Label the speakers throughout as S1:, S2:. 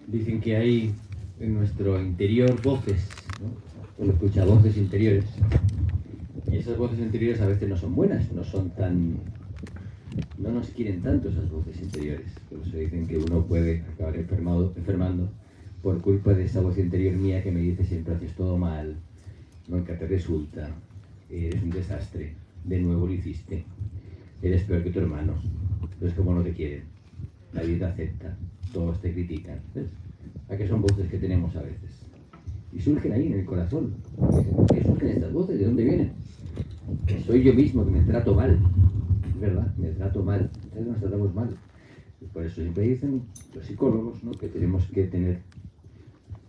S1: Dicen que hay en nuestro interior voces, ¿no? Uno escucha voces interiores. Y esas voces interiores a veces no son buenas, no son tan... No nos quieren tanto esas voces interiores. Por eso dicen que uno puede acabar enfermando por culpa de esa voz interior mía que me dice siempre haces todo mal, nunca te resulta, eres un desastre, de nuevo lo hiciste, eres peor que tu hermano, es como no te quieren, nadie te acepta, todos te critican. ¿Ves? ¿A qué son voces que tenemos a veces? Y surgen ahí en el corazón. ¿Qué surgen estas voces? ¿De dónde vienen? Soy yo mismo que me trato mal, es verdad, me trato mal, entonces nos tratamos mal. Y por eso siempre dicen los psicólogos, ¿no?, que tenemos que tener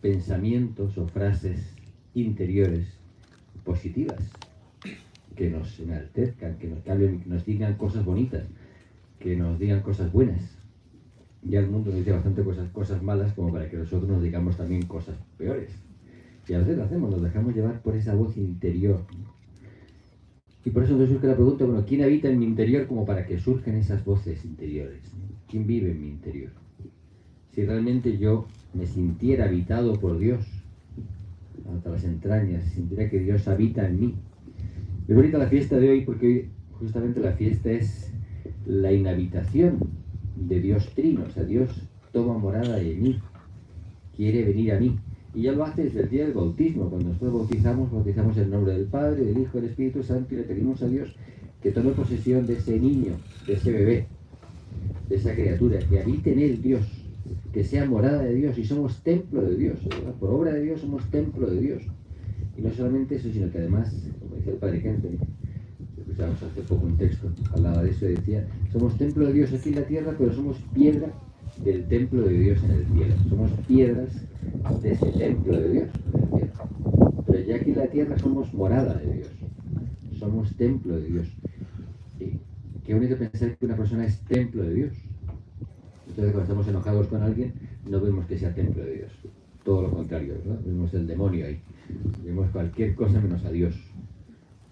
S1: pensamientos o frases interiores positivas, que nos enaltezcan, que nos cambien, que nos digan cosas bonitas, que nos digan cosas buenas. Ya el mundo nos dice bastante cosas malas como para que nosotros nos digamos también cosas peores. Y a veces lo hacemos, nos dejamos llevar por esa voz interior. Y por eso nos surge la pregunta, bueno, ¿quién habita en mi interior como para que surjan esas voces interiores? ¿Quién vive en mi interior? Si realmente yo me sintiera habitado por Dios, hasta las entrañas, sintiera que Dios habita en mí. Es bonita la fiesta de hoy porque hoy justamente la fiesta es la inhabitación de Dios Trino, o sea, Dios toma morada en mí, quiere venir a mí. Y ya lo hace desde el día del bautismo. Cuando nosotros bautizamos en el nombre del Padre, del Hijo y del Espíritu Santo y le pedimos a Dios que tome posesión de ese niño, de ese bebé, de esa criatura, que habite en él Dios, que sea morada de Dios, y somos templo de Dios, ¿verdad? Por obra de Dios somos templo de Dios. Y no solamente eso, sino que además, como decía el padre Kenton, escuchábamos hace poco un texto, hablaba de eso y decía, somos templo de Dios aquí en la tierra, pero somos piedra del templo de Dios en el cielo. Somos piedras de ese templo de Dios en el cielo. Pero ya aquí en la tierra somos morada de Dios, somos templo de Dios. Y qué bonito pensar que una persona es templo de Dios. Entonces cuando estamos enojados con alguien, no vemos que sea templo de Dios. Todo lo contrario, ¿verdad? Vemos el demonio ahí. Vemos cualquier cosa menos a Dios.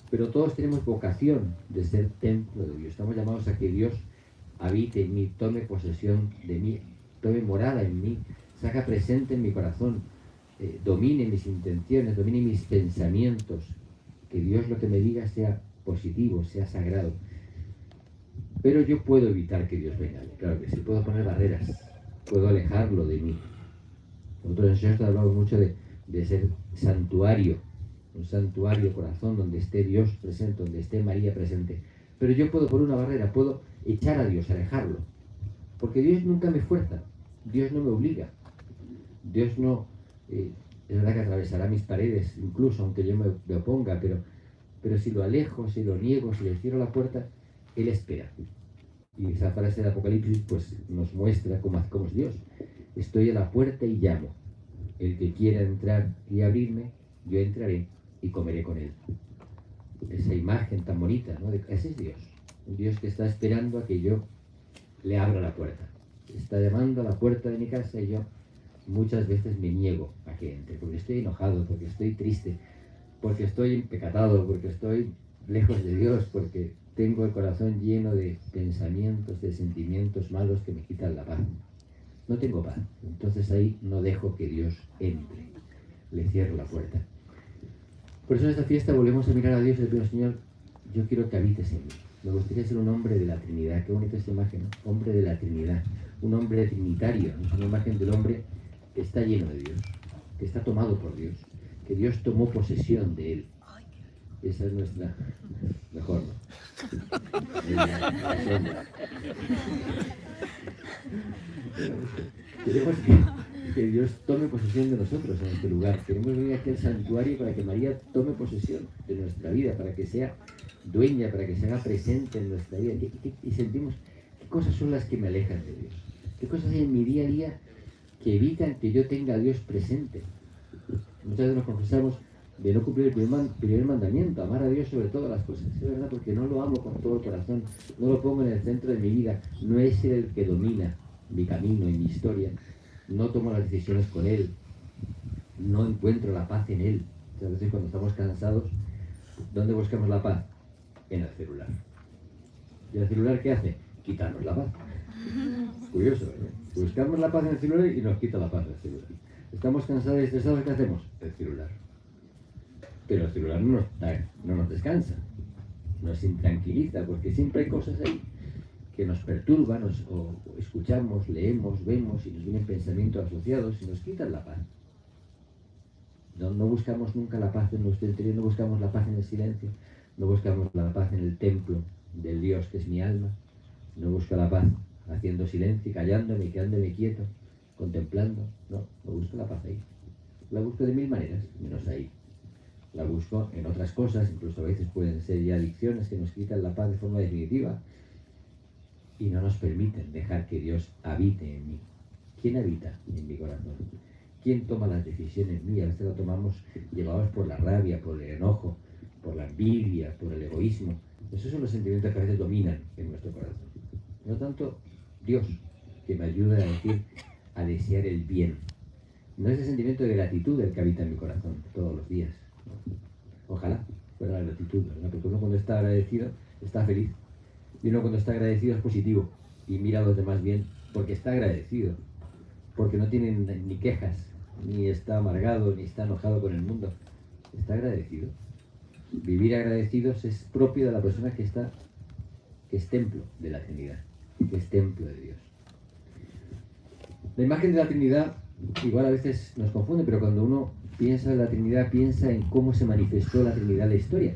S1: Pero todos tenemos vocación de ser templo de Dios. Estamos llamados a que Dios habite en mí, tome posesión de mí, tome morada en mí, se haga presente en mi corazón, domine mis intenciones, domine mis pensamientos. Que Dios lo que me diga sea positivo, sea sagrado. Pero yo puedo evitar que Dios venga. Claro que sí, puedo poner barreras, puedo alejarlo de mí. Nosotros en Shasta hablamos mucho de ser santuario, un santuario corazón donde esté Dios presente, donde esté María presente. Pero yo puedo poner una barrera, puedo echar a Dios, alejarlo. Porque Dios nunca me fuerza, Dios no me obliga. Dios no, es verdad que atravesará mis paredes, incluso aunque yo me oponga, pero si lo alejo, si lo niego, si le cierro la puerta, Él espera. Y esa frase del Apocalipsis pues nos muestra cómo es Dios. Estoy a la puerta y llamo. El que quiera entrar y abrirme, yo entraré y comeré con él. Esa imagen tan bonita, ¿no? Ese es Dios. Un Dios que está esperando a que yo le abra la puerta. Está llamando a la puerta de mi casa y yo muchas veces me niego a que entre, porque estoy enojado, porque estoy triste, porque estoy empecatado, porque estoy lejos de Dios, porque tengo el corazón lleno de pensamientos, de sentimientos malos que me quitan la paz. No tengo paz, entonces ahí no dejo que Dios entre, le cierro la puerta. Por eso en esta fiesta volvemos a mirar a Dios y le pido, Señor, yo quiero que habites en mí. Me gustaría ser un hombre de la Trinidad. Qué bonita esta imagen, ¿no? Hombre de la Trinidad, un hombre trinitario, ¿no? Es una imagen del hombre que está lleno de Dios, que está tomado por Dios, que Dios tomó posesión de él. Esa es nuestra mejor, ¿no? Queremos que Dios tome posesión de nosotros en este lugar. Queremos venir aquí al santuario para que María tome posesión de nuestra vida, para que sea dueña, para que se haga presente en nuestra vida. Y sentimos qué cosas son las que me alejan de Dios. Qué cosas hay en mi día a día que evitan que yo tenga a Dios presente. Muchas veces nos confesamos de no cumplir el primer mandamiento, amar a Dios sobre todas las cosas. Es verdad, porque no lo amo con todo el corazón, no lo pongo en el centro de mi vida, no es Él el que domina mi camino y mi historia, no tomo las decisiones con Él, no encuentro la paz en Él. Muchas veces cuando estamos cansados, ¿dónde buscamos la paz? En el celular. ¿Y el celular qué hace? Quitarnos la paz. Curioso, ¿verdad? Buscamos la paz en el celular y nos quita la paz el celular. Estamos cansados y estresados, ¿qué hacemos? El celular. Pero el celular no nos descansa, nos intranquiliza, porque siempre hay cosas ahí que nos perturban, o escuchamos, leemos, vemos y nos vienen pensamientos asociados y nos quitan la paz. No buscamos nunca la paz en nuestro interior, no buscamos la paz en el silencio, no buscamos la paz en el templo del Dios que es mi alma, no busco la paz haciendo silencio, callándome, quedándome quieto, contemplando, no busco la paz ahí. La busco de mil maneras, menos ahí. La busco en otras cosas, incluso a veces pueden ser ya adicciones que nos quitan la paz de forma definitiva y no nos permiten dejar que Dios habite en mí. ¿Quién habita en mi corazón? ¿Quién toma las decisiones mías? A veces las tomamos llevados por la rabia, por el enojo, por la envidia, por el egoísmo. Esos son los sentimientos que a veces dominan en nuestro corazón. No tanto Dios, que me ayuda a desear el bien. No es el sentimiento de gratitud el que habita en mi corazón todos los días. Ojalá fuera la gratitud, ¿verdad? Porque uno cuando está agradecido está feliz. Y uno cuando está agradecido es positivo y mira a los demás bien porque está agradecido. Porque no tiene ni quejas, ni está amargado, ni está enojado con el mundo. Está agradecido. Vivir agradecidos es propio de la persona que es templo de la Trinidad, que es templo de Dios. La imagen de la Trinidad igual a veces nos confunde, pero cuando uno piensa en la Trinidad, piensa en cómo se manifestó la Trinidad en la historia.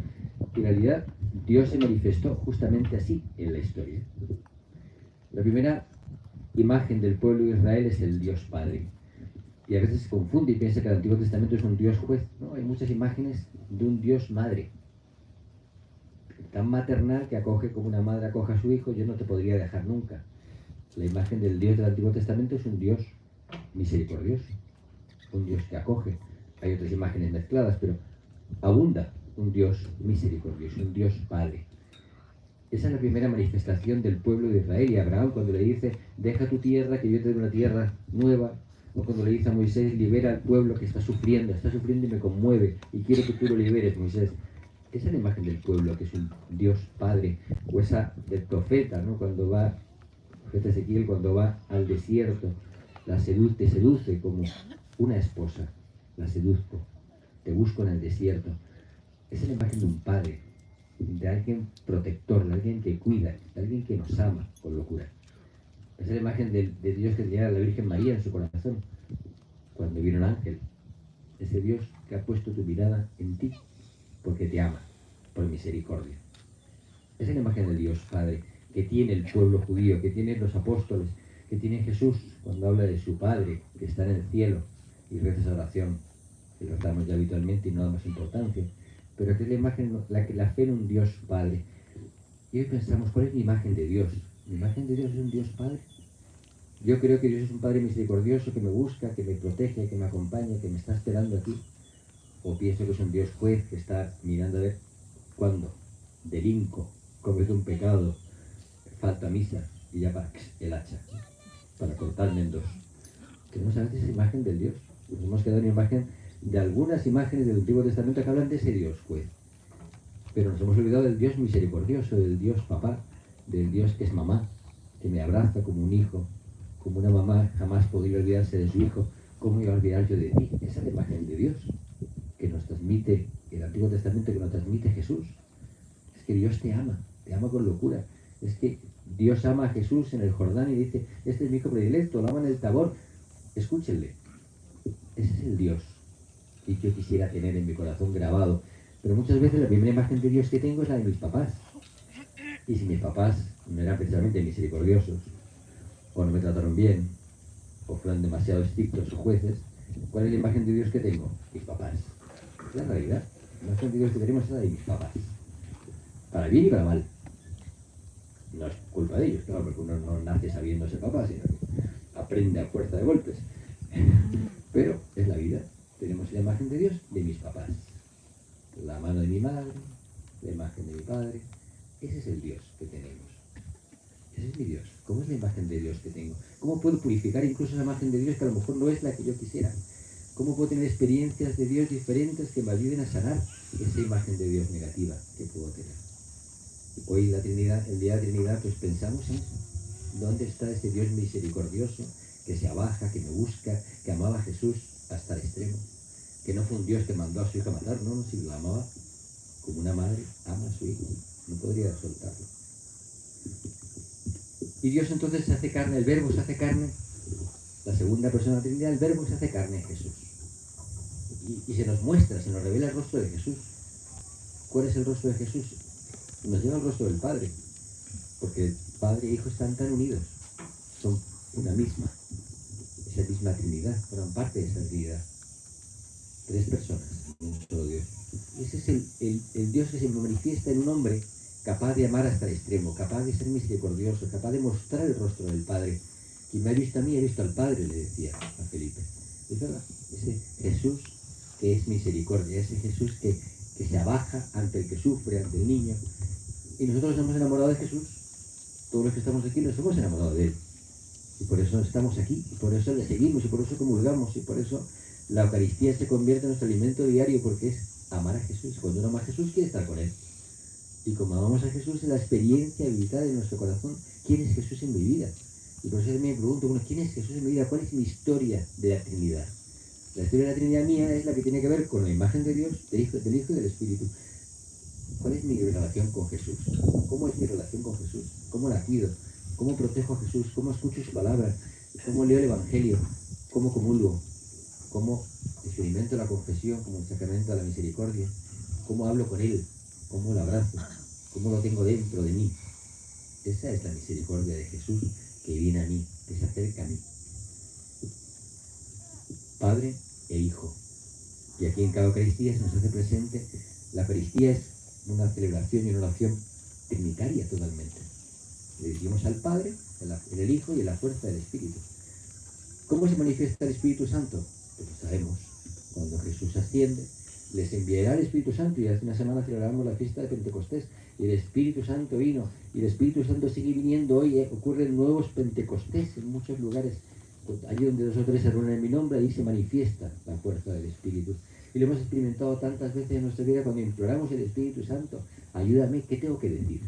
S1: En realidad, Dios se manifestó justamente así en la historia. La primera imagen del pueblo de Israel es el Dios Padre. Y a veces se confunde y piensa que el Antiguo Testamento es un Dios juez. No, hay muchas imágenes de un Dios madre. Tan maternal que acoge como una madre acoge a su hijo, yo no te podría dejar nunca. La imagen del Dios del Antiguo Testamento es un Dios misericordioso, un Dios que acoge. Hay otras imágenes mezcladas, pero abunda un Dios misericordioso, un Dios Padre. Esa es la primera manifestación del pueblo de Israel. Y Abraham, cuando le dice, deja tu tierra, que yo te doy una tierra nueva, o cuando le dice a Moisés, libera al pueblo que está sufriendo y me conmueve, y quiero que tú lo liberes, Moisés. Esa es la imagen del pueblo, que es un Dios Padre. O esa del profeta, ¿no? Cuando va, el profeta Ezequiel, cuando va al desierto, te seduce como una esposa, la seduzco, te busco en el desierto. Esa es la imagen de un padre, de alguien protector, de alguien que cuida, de alguien que nos ama con locura. Esa es la imagen de Dios que tenía a la Virgen María en su corazón, cuando vino el ángel. Ese Dios que ha puesto tu mirada en ti, porque te ama, por misericordia. Esa es la imagen del Dios Padre, que tiene el pueblo judío, que tiene los apóstoles, que tiene Jesús, cuando habla de su Padre, que está en el cielo, y reza esa oración, que lo damos ya habitualmente y no damos importancia, pero que es la imagen, la fe en un Dios Padre. Y hoy pensamos, ¿cuál es mi imagen de Dios? ¿Mi imagen de Dios es un Dios Padre? Yo creo que Dios es un Padre misericordioso que me busca, que me protege, que me acompaña, que me está esperando aquí. O pienso que es un Dios juez que está mirando a ver cuándo delinco, cometo un pecado, falta misa y ya para el hacha, para cortarme en dos. Tenemos a veces esa imagen del Dios. Nos hemos quedado en la imagen de algunas imágenes del Antiguo Testamento que hablan de ese Dios juez. Pero nos hemos olvidado del Dios misericordioso, del Dios papá, del Dios que es mamá, que me abraza como un hijo, como una mamá jamás podría olvidarse de su hijo. ¿Cómo iba a olvidar yo de ti? Esa es la imagen de Dios que nos transmite el Antiguo Testamento, que nos transmite Jesús. Es que Dios te ama con locura. Es que Dios ama a Jesús en el Jordán y dice, este es mi hijo predilecto, lo ama en el Tabor, escúchenle. Ese es el Dios que yo quisiera tener en mi corazón grabado. Pero muchas veces la primera imagen de Dios que tengo es la de mis papás. Y si mis papás no eran precisamente misericordiosos, o no me trataron bien, o fueron demasiado estrictos o jueces, ¿cuál es la imagen de Dios que tengo? Mis papás. Es la realidad. La imagen de Dios que tenemos es la de mis papás. Para bien y para mal. No es culpa de ellos, claro, porque uno no nace sabiendo ser papá, sino que aprende a fuerza de golpes. Pero es la vida. Tenemos la imagen de Dios de mis papás. La mano de mi madre, la imagen de mi padre. Ese es el Dios que tenemos. Ese es mi Dios. ¿Cómo es la imagen de Dios que tengo? ¿Cómo puedo purificar incluso esa imagen de Dios que a lo mejor no es la que yo quisiera? ¿Cómo puedo tener experiencias de Dios diferentes que me ayuden a sanar esa imagen de Dios negativa que puedo tener? Hoy la Trinidad, el día de la Trinidad, pues pensamos en eso. ¿Dónde está ese Dios misericordioso que se abaja, que me busca, que amaba a Jesús hasta el extremo, que no fue un Dios que mandó a su hijo a matar, no, si lo amaba como una madre ama a su hijo, no podría soltarlo. Y Dios entonces se hace carne, el Verbo se hace carne, la segunda persona de la Trinidad, el Verbo se hace carne en Jesús. Y se nos muestra, se nos revela el rostro de Jesús. ¿Cuál es el rostro de Jesús? Nos lleva el rostro del Padre, porque Padre e Hijo están tan unidos, son una misma, esa misma Trinidad, forman parte de esa Trinidad. Tres personas, un solo Dios. Ese es el Dios que se manifiesta en un hombre capaz de amar hasta el extremo, capaz de ser misericordioso, capaz de mostrar el rostro del Padre. Quien me ha visto a mí, ha visto al Padre, le decía a Felipe. Es verdad, ese Jesús que es misericordia, ese Jesús que se abaja ante el que sufre, ante el niño. Y nosotros nos hemos enamorado de Jesús, todos los que estamos aquí nos hemos enamorado de Él. Y por eso estamos aquí, y por eso le seguimos, y por eso comulgamos, y por eso la Eucaristía se convierte en nuestro alimento diario, porque es amar a Jesús. Cuando uno ama a Jesús, quiere estar con Él. Y como amamos a Jesús, es la experiencia vital en nuestro corazón. ¿Quién es Jesús en mi vida? Y por eso me pregunto, bueno, ¿quién es Jesús en mi vida? ¿Cuál es mi historia de la Trinidad? La historia de la Trinidad mía es la que tiene que ver con la imagen de Dios, del Hijo y del Espíritu. ¿Cuál es mi relación con Jesús? ¿Cómo es mi relación con Jesús? ¿Cómo la cuido? ¿Cómo protejo a Jesús? ¿Cómo escucho su palabra? ¿Cómo leo el Evangelio? ¿Cómo comulgo? ¿Cómo experimento la confesión como un sacramento de la misericordia? ¿Cómo hablo con Él? ¿Cómo lo abrazo? ¿Cómo lo tengo dentro de mí? Esa es la misericordia de Jesús que viene a mí, que se acerca a mí. Padre e Hijo. Y aquí en cada Eucaristía se nos hace presente, la Eucaristía es una celebración y una oración trinitaria totalmente. Le decimos al Padre, en el Hijo y en la fuerza del Espíritu. ¿Cómo se manifiesta el Espíritu Santo? Pues lo sabemos. Cuando Jesús asciende, les enviará el Espíritu Santo, y hace una semana celebramos la fiesta de Pentecostés, y el Espíritu Santo vino, y el Espíritu Santo sigue viniendo hoy, ocurren nuevos Pentecostés en muchos lugares. Allí donde 2 o 3 se reúnen en mi nombre, ahí se manifiesta la fuerza del Espíritu. Y lo hemos experimentado tantas veces en nuestra vida cuando imploramos el Espíritu Santo. Ayúdame, ¿qué tengo que decir?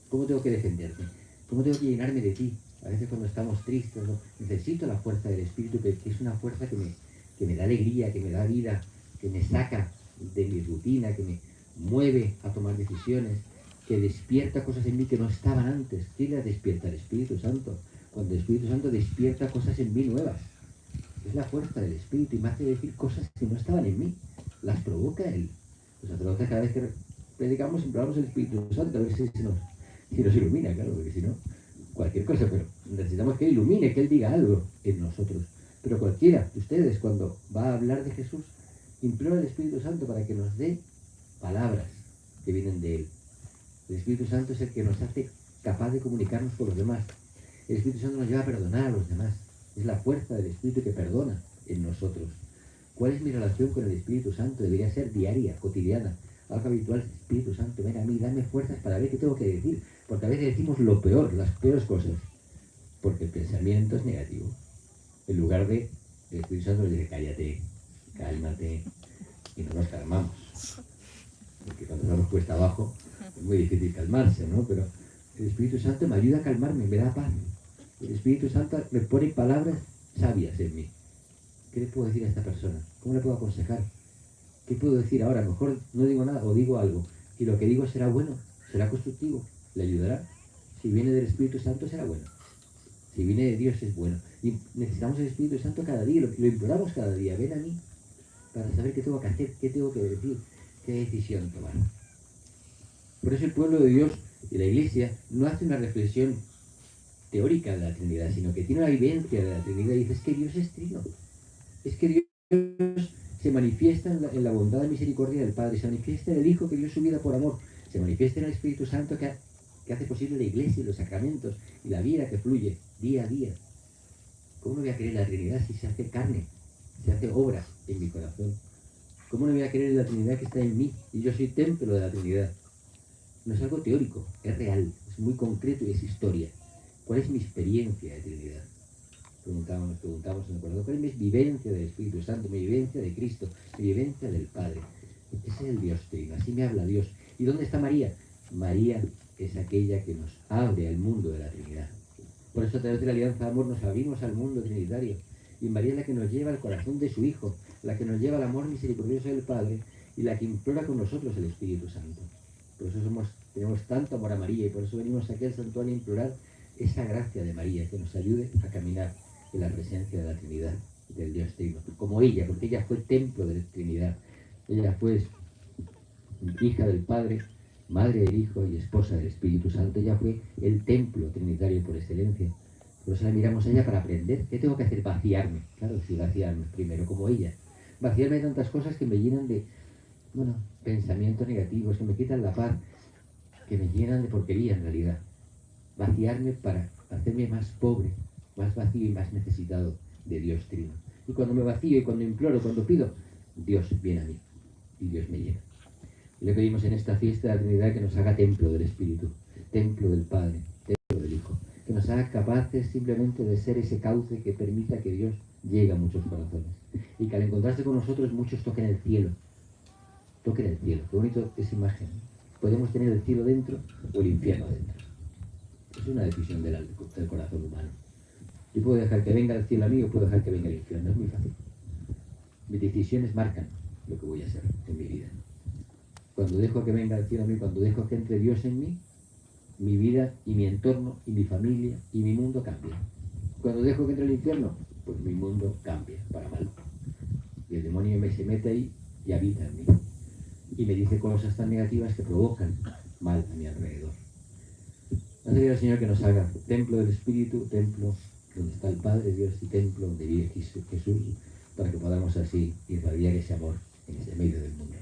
S1: ¿Cómo tengo que defenderme? ¿Cómo tengo que llenarme de ti? A veces cuando estamos tristes, ¿no? Necesito la fuerza del Espíritu, que es una fuerza que me da alegría, que me da vida, que me saca de mi rutina, que me mueve a tomar decisiones, que despierta cosas en mí que no estaban antes. ¿Quién las despierta? El Espíritu Santo. Cuando el Espíritu Santo despierta cosas en mí nuevas. Es la fuerza del Espíritu y me hace decir cosas que no estaban en mí. Las provoca Él. Los sacerdotes, cada vez que predicamos, imploramos el Espíritu Santo a ver si nos ilumina, claro, porque si no, cualquier cosa, pero necesitamos que Él ilumine, que Él diga algo en nosotros. Pero cualquiera de ustedes, cuando va a hablar de Jesús, implora al Espíritu Santo para que nos dé palabras que vienen de Él. El Espíritu Santo es el que nos hace capaz de comunicarnos con los demás. El Espíritu Santo nos lleva a perdonar a los demás. Es la fuerza del Espíritu que perdona en nosotros. ¿Cuál es mi relación con el Espíritu Santo? Debería ser diaria, cotidiana, algo habitual. Espíritu Santo, ven a mí, dame fuerzas para ver qué tengo que decir. Porque a veces decimos lo peor, las peores cosas. Porque el pensamiento es negativo. En lugar de, el Espíritu Santo nos dice, cállate, cálmate, y no nos calmamos. Porque cuando estamos cuesta abajo, es muy difícil calmarse, ¿no? Pero el Espíritu Santo me ayuda a calmarme, me da paz. El Espíritu Santo me pone palabras sabias en mí. ¿Qué le puedo decir a esta persona? ¿Cómo le puedo aconsejar? ¿Qué puedo decir ahora? A lo mejor no digo nada o digo algo. Y lo que digo será bueno, será constructivo, le ayudará. Si viene del Espíritu Santo será bueno. Si viene de Dios es bueno. Y necesitamos el Espíritu Santo cada día, lo imploramos cada día. Ven a mí para saber qué tengo que hacer, qué tengo que decir, qué decisión tomar. Por eso el pueblo de Dios y la Iglesia no hace una reflexión teórica de la Trinidad, sino que tiene una vivencia de la Trinidad y dice, es que Dios es trino. Es que Dios se manifiesta en la bondad y misericordia del Padre, se manifiesta en el Hijo que dio su vida por amor, se manifiesta en el Espíritu Santo que hace posible la Iglesia y los sacramentos y la vida que fluye día a día. ¿Cómo no voy a creer en la Trinidad si se hace carne, se hace obra en mi corazón? ¿Cómo no voy a creer en la Trinidad que está en mí y yo soy templo de la Trinidad? No es algo teórico, es real, es muy concreto y es historia. ¿Cuál es mi experiencia de Trinidad? Nos preguntamos en el corazón, ¿cuál es mi vivencia del Espíritu Santo, mi vivencia de Cristo, mi vivencia del Padre? Ese es el Dios trino, así me habla Dios. ¿Y dónde está María? María es aquella que nos abre al mundo de la Trinidad. Por eso a través de la alianza de amor nos abrimos al mundo trinitario. Y María es la que nos lleva al corazón de su Hijo, la que nos lleva al amor misericordioso del Padre y la que implora con nosotros el Espíritu Santo. Por eso tenemos tanto amor a María y por eso venimos aquí al santuario a implorar esa gracia de María que nos ayude a caminar en la presencia de la Trinidad, del Dios Trino, como ella, porque ella fue templo de la Trinidad. Ella fue hija del Padre, madre del Hijo y esposa del Espíritu Santo. Ella fue el templo trinitario por excelencia. Por eso la miramos a ella para aprender. ¿Qué tengo que hacer? Vaciarme. Claro, sí, vaciarme primero, como ella. Vaciarme de tantas cosas que me llenan de, pensamientos negativos, que me quitan la paz, que me llenan de porquería en realidad. Vaciarme para hacerme más pobre, más vacío y más necesitado de Dios Trino. Y cuando me vacío y cuando imploro, cuando pido, Dios viene a mí y Dios me llena. Le pedimos en esta fiesta de la Trinidad que nos haga templo del Espíritu, templo del Padre, templo del Hijo, que nos haga capaces simplemente de ser ese cauce que permita que Dios llegue a muchos corazones. Y que al encontrarse con nosotros muchos toquen el cielo. Toquen el cielo. Qué bonito esa imagen. Podemos tener el cielo dentro o el infierno dentro. Es una decisión del corazón humano. Yo puedo dejar que venga el cielo a mí o puedo dejar que venga el infierno. Es muy fácil. Mis decisiones marcan lo que voy a hacer en mi vida. Cuando dejo que venga el cielo a mí, cuando dejo que entre Dios en mí, mi vida y mi entorno y mi familia y mi mundo cambian. Cuando dejo que entre el infierno, pues mi mundo cambia para mal. Y el demonio se mete ahí y habita en mí. Y me dice cosas tan negativas que provocan mal a mi alrededor. Vamos a pedir al Señor que nos haga templo del Espíritu, templo donde está el Padre Dios y templo donde vive Jesús, para que podamos así irradiar ese amor en ese medio del mundo.